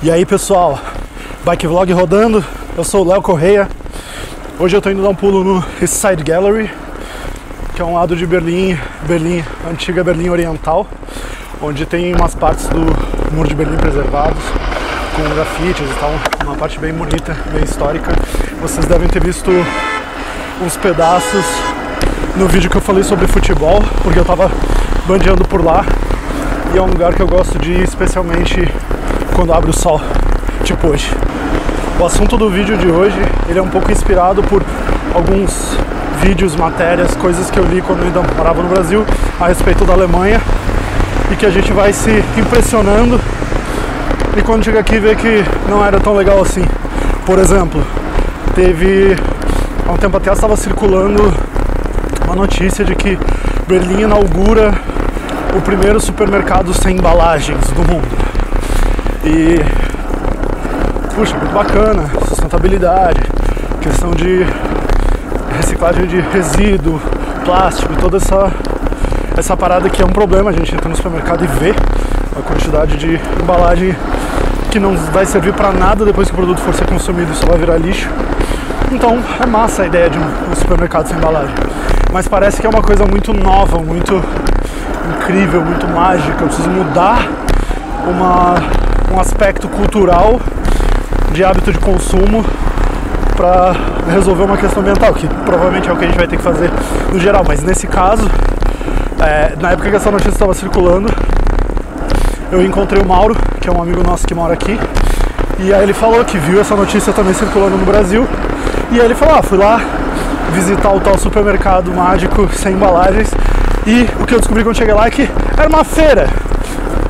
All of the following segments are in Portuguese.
E aí pessoal, Bike Vlog rodando, eu sou o Léo Correia. Hoje eu tô indo dar um pulo no East Side Gallery, que é um lado de Berlim, antiga Berlim Oriental, onde tem umas partes do Muro de Berlim preservados, com grafites e tal, uma parte bem bonita, bem histórica. Vocês devem ter visto uns pedaços no vídeo que eu falei sobre futebol, porque eu tava bandeando por lá, e é um lugar que eu gosto de ir especialmente quando abre o sol, tipo hoje. O assunto do vídeo de hoje, ele é um pouco inspirado por alguns vídeos, matérias, coisas que eu li quando eu ainda morava no Brasil a respeito da Alemanha, e que a gente vai se impressionando e quando chega aqui vê que não era tão legal assim. Por exemplo, há um tempo atrás estava circulando uma notícia de que Berlim inaugura o primeiro supermercado sem embalagens do mundo. E, puxa, muito bacana, sustentabilidade, questão de reciclagem de resíduo, plástico, toda essa parada que é um problema. A gente entra no supermercado e vê a quantidade de embalagem que não vai servir para nada depois que o produto for ser consumido, só vai virar lixo. Então é massa a ideia de um supermercado sem embalagem, mas parece que é uma coisa muito nova, muito incrível, muito mágica. Eu preciso mudar um aspecto cultural de hábito de consumo para resolver uma questão ambiental, que provavelmente é o que a gente vai ter que fazer no geral. Mas nesse caso, na época que essa notícia estava circulando, eu encontrei o Mauro, que é um amigo nosso que mora aqui, e aí ele falou que viu essa notícia também circulando no Brasil, e aí ele falou, fui lá visitar o tal supermercado mágico sem embalagens, e o que eu descobri quando cheguei lá é que era uma feira.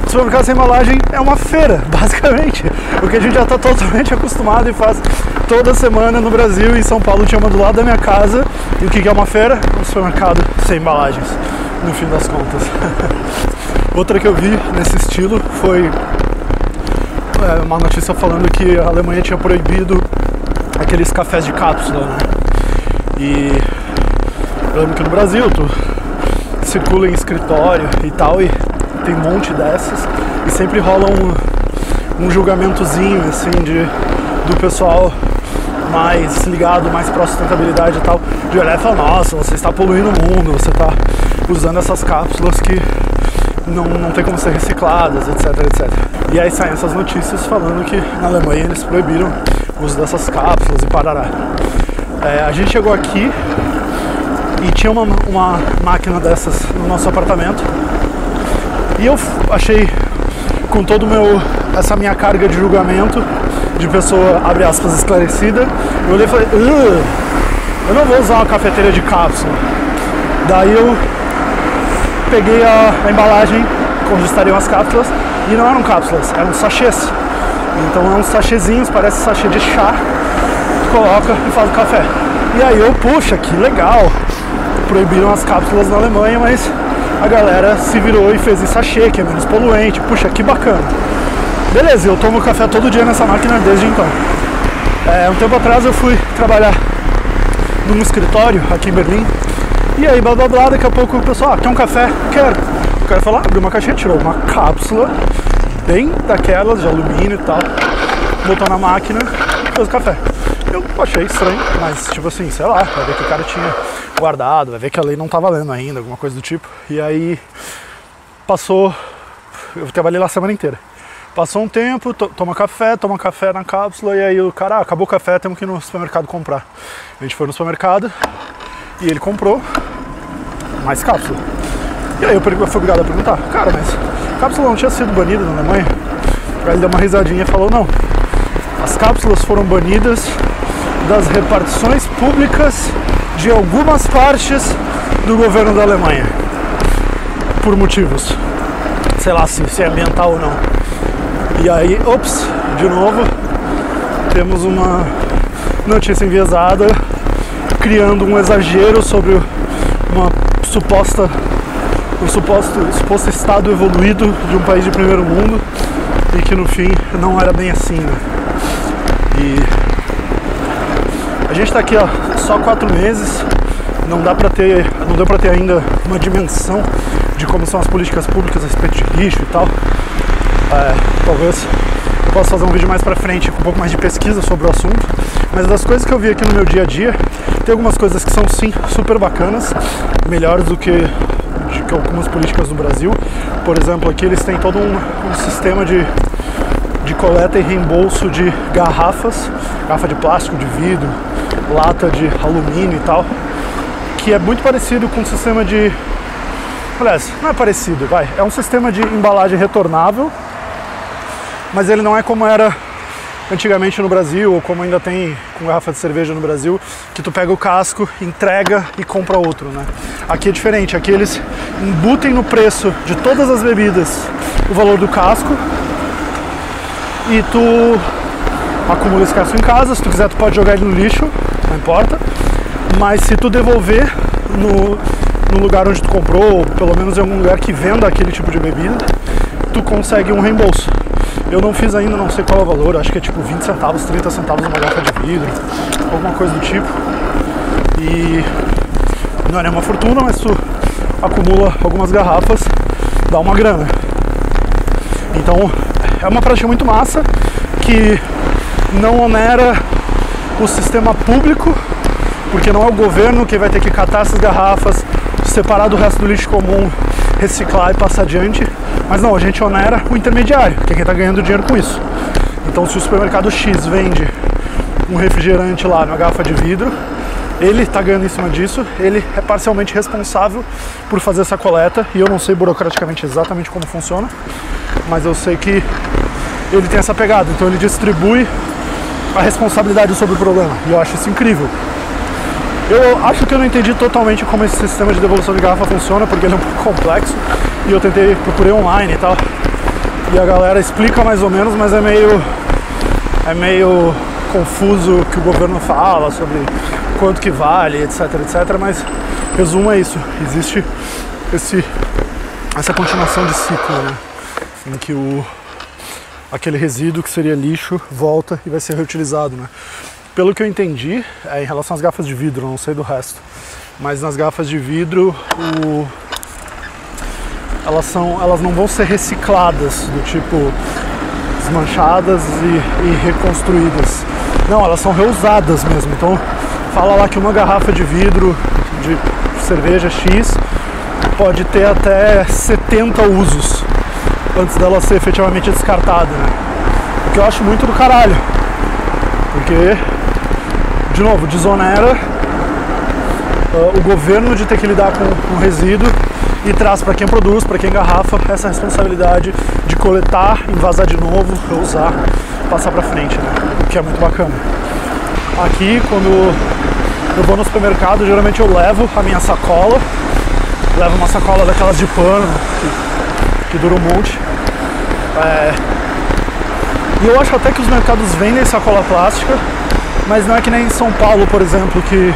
O supermercado sem embalagem é uma feira, basicamente, o que a gente já está totalmente acostumado e faz toda semana no Brasil. Em São Paulo tinha uma do lado da minha casa, e o que é uma feira? Um supermercado sem embalagens, no fim das contas. Outra que eu vi nesse estilo foi uma notícia falando que a Alemanha tinha proibido aqueles cafés de cápsula, né? E eu lembro que no Brasil tu circula em escritório e tal, e tem um monte dessas, e sempre rola um julgamentozinho assim do pessoal mais ligado, mais para a sustentabilidade e tal, de olhar e falar, nossa, você está poluindo o mundo, você está usando essas cápsulas que não tem como ser recicladas, etc, etc. E aí saem essas notícias falando que na Alemanha eles proibiram o uso dessas cápsulas e parará. A gente chegou aqui e tinha uma máquina dessas no nosso apartamento, e eu achei, com todo essa minha carga de julgamento de pessoa, abre aspas, esclarecida, eu olhei e falei, eu não vou usar uma cafeteira de cápsula. Daí eu peguei a embalagem onde estariam as cápsulas, e não eram cápsulas, eram sachês. Então eram sachêzinhos, parece sachê de chá, tu coloca e faz o café. E aí eu, puxa, que legal, proibiram as cápsulas na Alemanha, mas a galera se virou e fez em sachê, que é menos poluente. Puxa, que bacana. Beleza, eu tomo café todo dia nessa máquina desde então. Um tempo atrás eu fui trabalhar num escritório aqui em Berlim, e aí blá blá blá, daqui a pouco o pessoal, quer um café? Quero. O cara falou, abriu uma caixinha, tirou uma cápsula bem daquelas de alumínio e tal, botou na máquina e fez o café. Eu achei estranho, mas tipo assim, sei lá, vai ver que o cara tinha guardado, vai ver que a lei não tá valendo ainda, alguma coisa do tipo. E aí passou, eu trabalhei lá a semana inteira. Passou um tempo, toma café na cápsula, e aí o cara, acabou o café, temos que ir no supermercado comprar. A gente foi no supermercado e ele comprou mais cápsula. E aí eu fui obrigado a perguntar, cara, mas cápsula não tinha sido banida na Alemanha? Aí ele deu uma risadinha e falou, não, as cápsulas foram banidas das repartições públicas de algumas partes do governo da Alemanha, por motivos, sei lá se é ambiental ou não. E aí, ops, de novo, temos uma notícia enviesada, criando um exagero sobre um suposto estado evoluído de um país de primeiro mundo, e que no fim não era bem assim, né? E a gente tá aqui só 4 meses, não deu pra ter ainda uma dimensão de como são as políticas públicas a respeito de lixo e tal. Talvez eu possa fazer um vídeo mais pra frente com um pouco mais de pesquisa sobre o assunto, mas das coisas que eu vi aqui no meu dia a dia, tem algumas coisas que são sim super bacanas, melhores do que algumas políticas do Brasil. Por exemplo, aqui eles têm todo um sistema de coleta e reembolso de garrafas, garrafa de plástico, de vidro, lata de alumínio e tal, que é muito parecido com o sistema de... Aliás, não é parecido, é um sistema de embalagem retornável, mas ele não é como era antigamente no Brasil, ou como ainda tem com garrafa de cerveja no Brasil, que tu pega o casco, entrega e compra outro, né? Aqui é diferente, aqui eles embutem no preço de todas as bebidas o valor do casco, e tu acumula esse casco em casa. Se tu quiser, tu pode jogar ele no lixo, não importa, mas se tu devolver no lugar onde tu comprou, ou pelo menos em algum lugar que venda aquele tipo de bebida, tu consegue um reembolso. Eu não fiz ainda, não sei qual é o valor, acho que é tipo 20 centavos, 30 centavos uma garrafa de vidro, alguma coisa do tipo. E não é nenhuma fortuna, mas tu acumula algumas garrafas, dá uma grana. Então é uma prática muito massa, que não onera o sistema público, porque não é o governo que vai ter que catar essas garrafas, separar do resto do lixo comum, reciclar e passar adiante. Mas não, a gente onera o intermediário, que é quem está ganhando dinheiro com isso. Então, se o supermercado X vende um refrigerante lá numa garrafa de vidro, ele está ganhando em cima disso, ele é parcialmente responsável por fazer essa coleta, e eu não sei burocraticamente exatamente como funciona, mas eu sei que ele tem essa pegada, então ele distribui a responsabilidade sobre o problema, e eu acho isso incrível. Eu acho que eu não entendi totalmente como esse sistema de devolução de garrafa funciona, porque ele é um pouco complexo, e eu procurei online e tal, e a galera explica mais ou menos, mas é meio confuso o que o governo fala sobre quanto que vale, etc, etc, mas resumo é isso, existe essa continuação de ciclo, né, em que aquele resíduo que seria lixo volta e vai ser reutilizado, né. Pelo que eu entendi, em relação às garrafas de vidro, não sei do resto, mas nas garrafas de vidro elas não vão ser recicladas, do tipo desmanchadas e reconstruídas. Não, elas são reusadas mesmo. Então fala lá que uma garrafa de vidro de cerveja X pode ter até 70 usos antes dela ser efetivamente descartada, né? O que eu acho muito do caralho, porque, de novo, desonera o governo de ter que lidar com o resíduo e traz para quem produz, para quem engarrafa, essa responsabilidade de coletar, envasar de novo, reusar, passar para frente, né? O que é muito bacana. Aqui, quando eu vou no supermercado, geralmente eu levo a minha sacola, levo uma sacola daquelas de pano que dura um monte. E eu acho até que os mercados vendem sacola plástica, mas não é que nem em São Paulo, por exemplo, que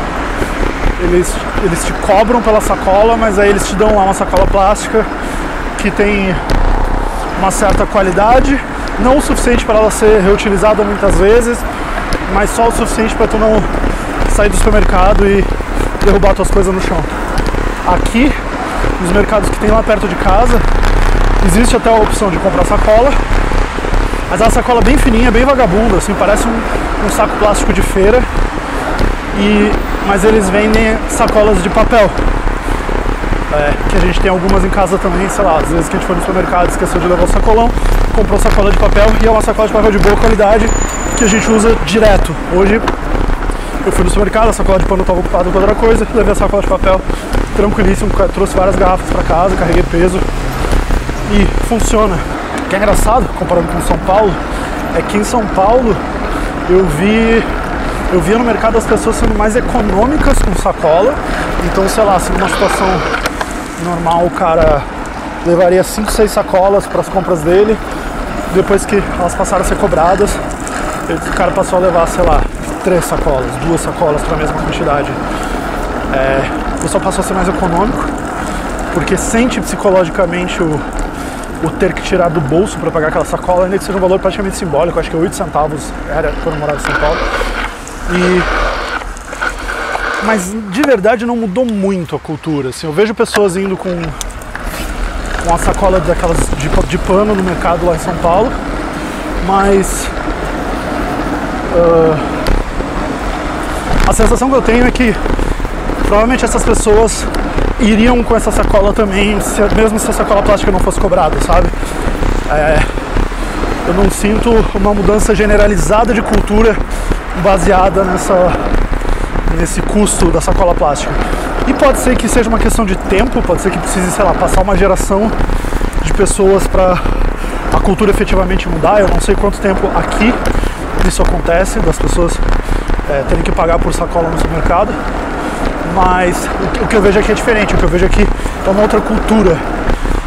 eles te cobram pela sacola, mas aí eles te dão lá uma sacola plástica que tem uma certa qualidade, não o suficiente para ela ser reutilizada muitas vezes, mas só o suficiente para tu não sair do supermercado e derrubar tuas coisas no chão. Aqui, nos mercados que tem lá perto de casa, existe até a opção de comprar sacola, mas é uma sacola bem fininha, bem vagabunda, assim, parece um saco plástico de feira, mas eles vendem sacolas de papel, que a gente tem algumas em casa também, sei lá, às vezes que a gente foi no supermercado, esqueceu de levar o sacolão, comprou sacola de papel, e é uma sacola de papel de boa qualidade que a gente usa direto. Hoje eu fui no supermercado, a sacola de pano estava ocupada com outra coisa, levei a sacola de papel tranquilíssimo, trouxe várias garrafas para casa, carreguei peso e funciona. O que é engraçado, comparando com São Paulo, é que em São Paulo eu via no mercado as pessoas sendo mais econômicas com sacola. Então, sei lá, se numa situação normal o cara levaria 5, 6 sacolas para as compras dele, depois que elas passaram a ser cobradas, o cara passou a levar, sei lá, 3 sacolas, 2 sacolas para a mesma quantidade. O pessoal passou a ser mais econômico, porque sente psicologicamente o ter que tirar do bolso para pagar aquela sacola, ainda que seja um valor praticamente simbólico, acho que é 8 centavos era quando eu morava em São Paulo. Mas de verdade não mudou muito a cultura, assim. Eu vejo pessoas indo com uma sacola daquelas de pano no mercado lá em São Paulo, mas a sensação que eu tenho é que provavelmente essas pessoas iriam com essa sacola também, mesmo se a sacola plástica não fosse cobrada, sabe? Eu não sinto uma mudança generalizada de cultura baseada nesse custo da sacola plástica. E pode ser que seja uma questão de tempo, pode ser que precise, sei lá, passar uma geração de pessoas para a cultura efetivamente mudar. Eu não sei quanto tempo aqui isso acontece, das pessoas terem que pagar por sacola no supermercado, mas o que eu vejo aqui é diferente. O que eu vejo aqui é uma outra cultura.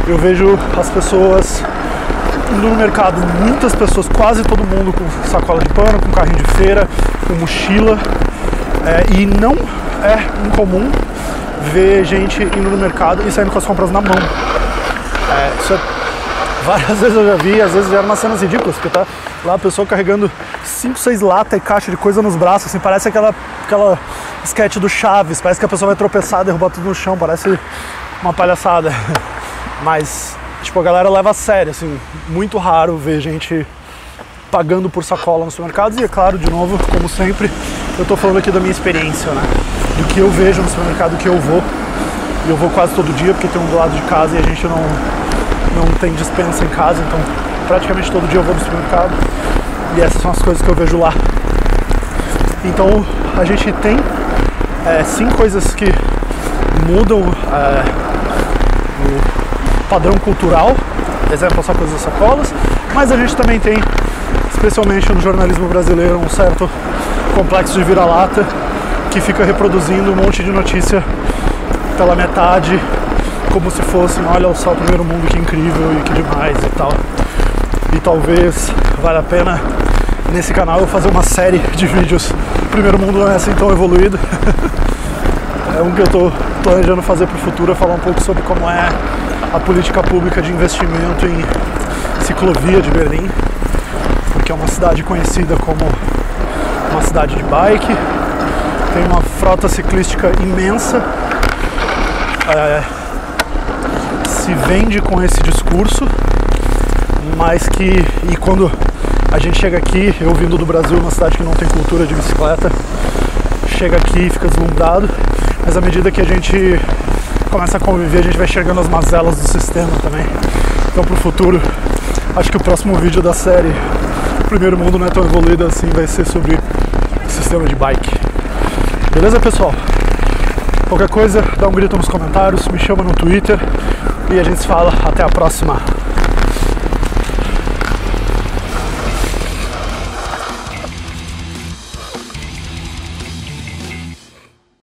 Eu vejo as pessoas indo no mercado, muitas pessoas, quase todo mundo com sacola de pano, com carrinho de feira, com mochila, e não é incomum ver gente indo no mercado e saindo com as compras na mão. Várias vezes eu já vi, às vezes já eram umas cenas ridículas, porque tá lá a pessoa carregando 5, 6 latas e caixa de coisa nos braços, assim, parece aquela sketch do Chaves, parece que a pessoa vai tropeçar, derrubar tudo no chão, parece uma palhaçada. Mas, tipo, a galera leva a sério, assim, muito raro ver gente pagando por sacola nos supermercados. E é claro, de novo, como sempre, eu tô falando aqui da minha experiência, né, do que eu vejo no supermercado, que eu vou, e eu vou quase todo dia, porque tem um do lado de casa e a gente não tem dispensa em casa, então praticamente todo dia eu vou no supermercado e essas são as coisas que eu vejo lá. Então a gente tem sim coisas que mudam o padrão cultural, exemplo, essa coisa das sacolas, mas a gente também tem, especialmente no jornalismo brasileiro, um certo complexo de vira-lata que fica reproduzindo um monte de notícia pela metade, como se fosse, olha só o primeiro mundo, que incrível e que demais e tal. E talvez valha a pena nesse canal eu fazer uma série de vídeos. O primeiro mundo não é assim tão evoluído. É um que eu tô planejando fazer pro futuro, falar um pouco sobre como é a política pública de investimento em ciclovia de Berlim, porque é uma cidade conhecida como uma cidade de bike, tem uma frota ciclística imensa, se vende com esse discurso, mas que, e quando a gente chega aqui, eu vindo do Brasil, uma cidade que não tem cultura de bicicleta, chega aqui e fica deslumbrado, mas à medida que a gente começa a conviver, a gente vai enxergando as mazelas do sistema também. Então pro futuro, acho que o próximo vídeo da série O Primeiro Mundo Não É Tão Evoluído Assim vai ser sobre o sistema de bike. Beleza, pessoal? Qualquer coisa, dá um grito nos comentários, me chama no Twitter e a gente se fala. Até a próxima!